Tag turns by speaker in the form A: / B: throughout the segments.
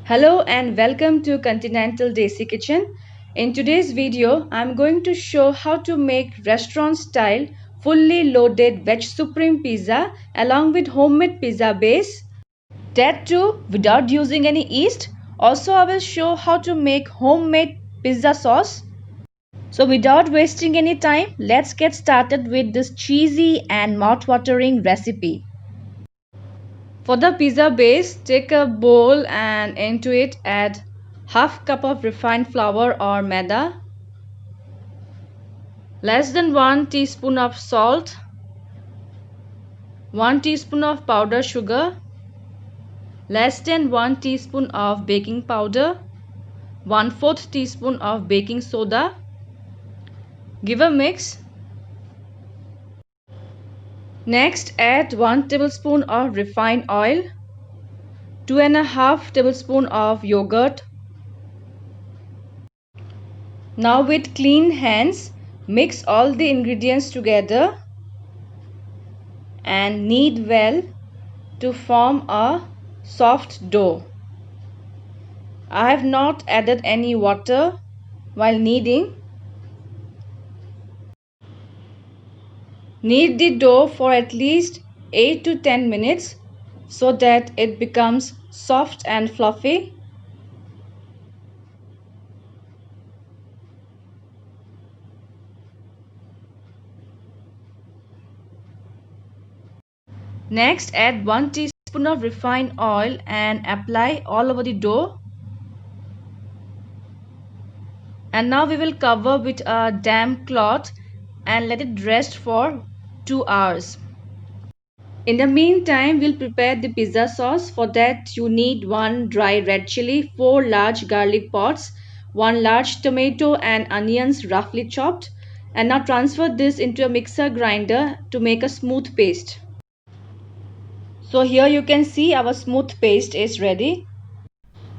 A: Hello and welcome to Continental Desi Kitchen. In today's video, I'm going to show how to make restaurant style fully loaded veg supreme pizza along with homemade pizza base. That too without using any yeast. Also, I will show how to make homemade pizza sauce. So without wasting any time, let's get started with this cheesy and mouth-watering recipe. For the pizza base, take a bowl and into it add half cup of refined flour or maida, less than 1 teaspoon of salt, 1 teaspoon of powdered sugar, less than 1 teaspoon of baking powder, 1/4 teaspoon of baking soda. Give a mix. Next add 1 tablespoon of refined oil, 2.5 tablespoon of yogurt. Now with clean hands, mix all the ingredients together and knead well to form a soft dough. I have not added any water while kneading. Knead the dough for at least 8 to 10 minutes so that it becomes soft and fluffy. Next, add 1 teaspoon of refined oil and apply all over the dough. And now we will cover with a damp cloth and let it rest for 2 hours. In the meantime, we'll prepare the pizza sauce. For that, you need 1 dry red chili, 4 large garlic pods, 1 large tomato and onions roughly chopped. And now transfer this into a mixer grinder to make a smooth paste. So here you can see our smooth paste is ready.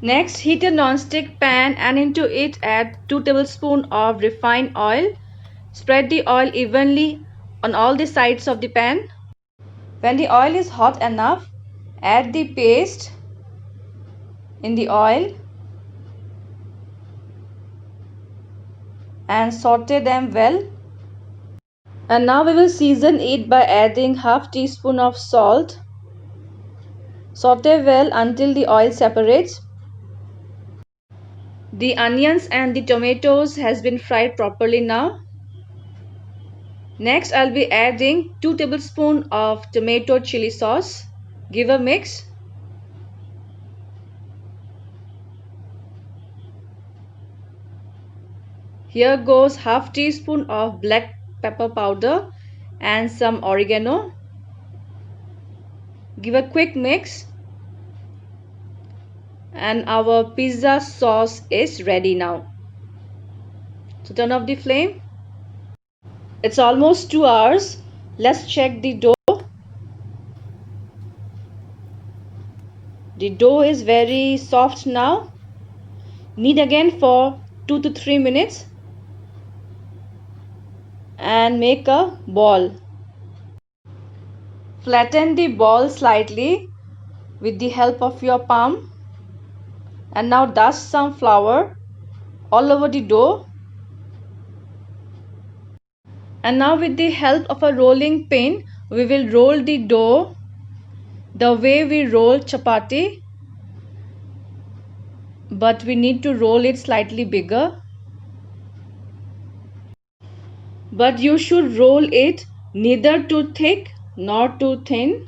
A: Next, heat a non-stick pan and into it add 2 tablespoons of refined oil. Spread the oil evenly on all the sides of the pan. When the oil is hot enough, add the paste in the oil and saute them well. And now we will season it by adding half teaspoon of salt. Saute well until the oil separates. The onions and the tomatoes has been fried properly now. Next, I'll be adding 2 tablespoons of tomato chili sauce. Give a mix. Here goes half teaspoon of black pepper powder and some oregano. Give a quick mix. And our pizza sauce is ready now. So turn off the flame. It's almost 2 hours. Let's check the dough. The dough is very soft now. Knead again for 2 to 3 minutes and make a ball. Flatten the ball slightly with the help of your palm and now dust some flour all over the dough. And now with the help of a rolling pin, we will roll the dough the way we roll chapati, but we need to roll it slightly bigger. But you should roll it neither too thick nor too thin.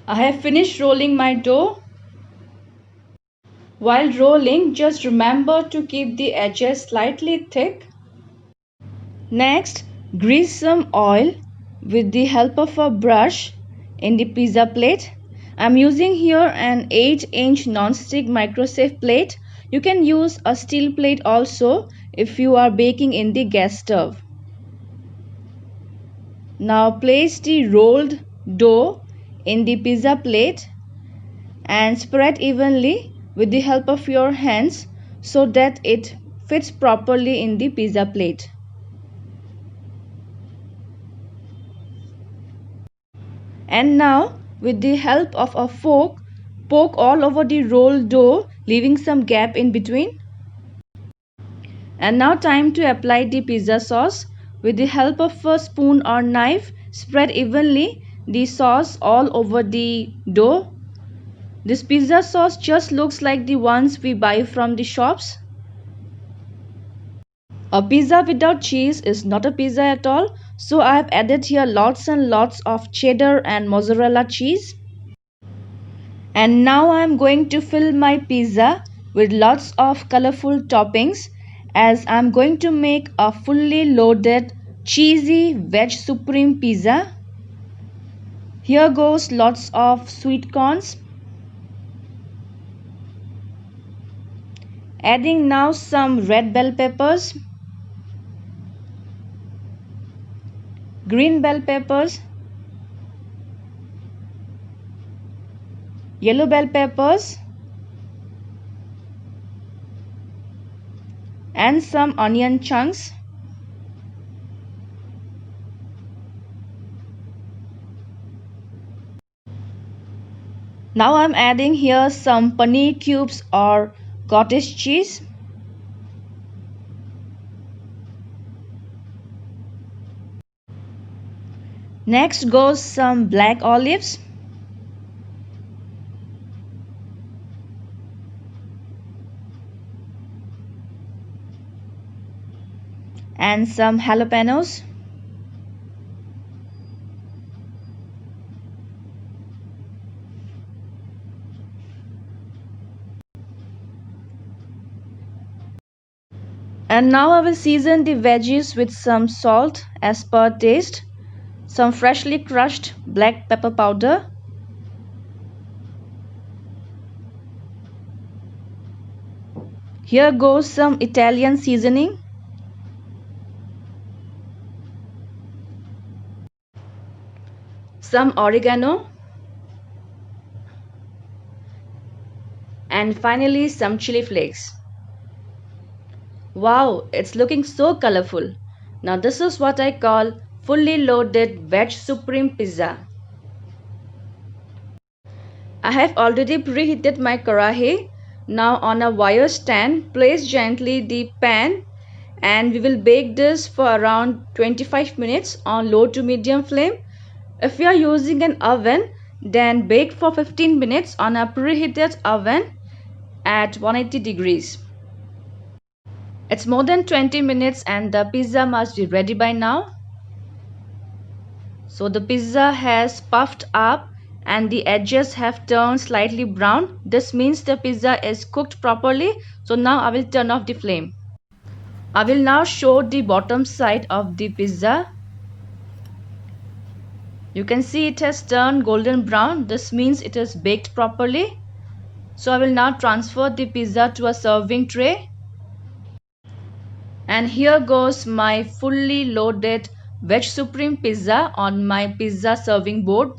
A: I have finished rolling my dough. While rolling, just remember to keep the edges slightly thick. Next, grease some oil with the help of a brush in the pizza plate. I'm using here an 8-inch non-stick microsafe plate. You can use a steel plate also if you are baking in the gas stove. Now place the rolled dough in the pizza plate and spread evenly with the help of your hands so that it fits properly in the pizza plate. And now with the help of a fork, poke all over the rolled dough, leaving some gap in between. And now time to apply the pizza sauce. With the help of a spoon or knife, spread evenly the sauce all over the dough. This pizza sauce just looks like the ones we buy from the shops. A pizza without cheese is not a pizza at all, so I have added here lots and lots of cheddar and mozzarella cheese. And now I am going to fill my pizza with lots of colorful toppings, as I am going to make a fully loaded cheesy veg supreme pizza. Here goes lots of sweet corns. Adding now some red bell peppers, green bell peppers, yellow bell peppers, and some onion chunks. Now I am adding here some paneer cubes or cottage cheese. Next goes some black olives, and some jalapenos. And now I will season the veggies with some salt as per taste, some freshly crushed black pepper powder, here goes some Italian seasoning, some oregano, and finally some chili flakes. Wow, it's looking so colorful. Now this is what I call fully loaded veg supreme pizza. I have already preheated my karahi. Now on a wire stand, place gently the pan and we will bake this for around 25 minutes on low to medium flame. If you are using an oven, then bake for 15 minutes on a preheated oven at 180 degrees. It's more than 20 minutes and the pizza must be ready by now. So the pizza has puffed up and the edges have turned slightly brown. This means the pizza is cooked properly. So now I will turn off the flame. I will now show the bottom side of the pizza. You can see it has turned golden brown. This means it is baked properly. So I will now transfer the pizza to a serving tray. And here goes my fully loaded veg supreme pizza on my pizza serving board.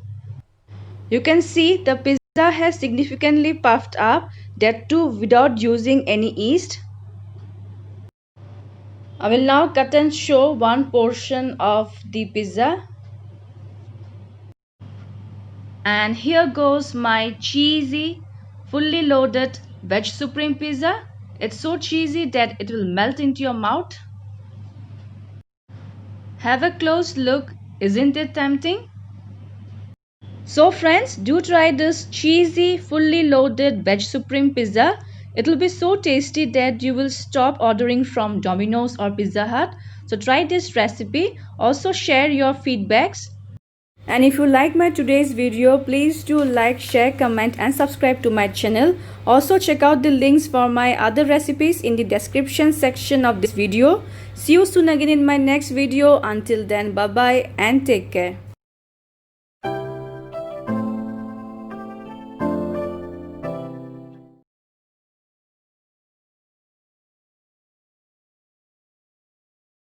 A: You can see the pizza has significantly puffed up, that too without using any yeast. I will now cut and show one portion of the pizza. And here goes my cheesy, fully loaded veg supreme pizza. It's so cheesy that it will melt into your mouth. Have a close look, isn't it tempting? So friends, do try this cheesy, fully loaded veg supreme pizza. It will be so tasty that you will stop ordering from Domino's or Pizza Hut. So try this recipe. Also share your feedbacks. And if you like my today's video, please do like, share, comment and subscribe to my channel. Also check out the links for my other recipes in the description section of this video. See you soon again in my next video. Until then, bye bye and take care.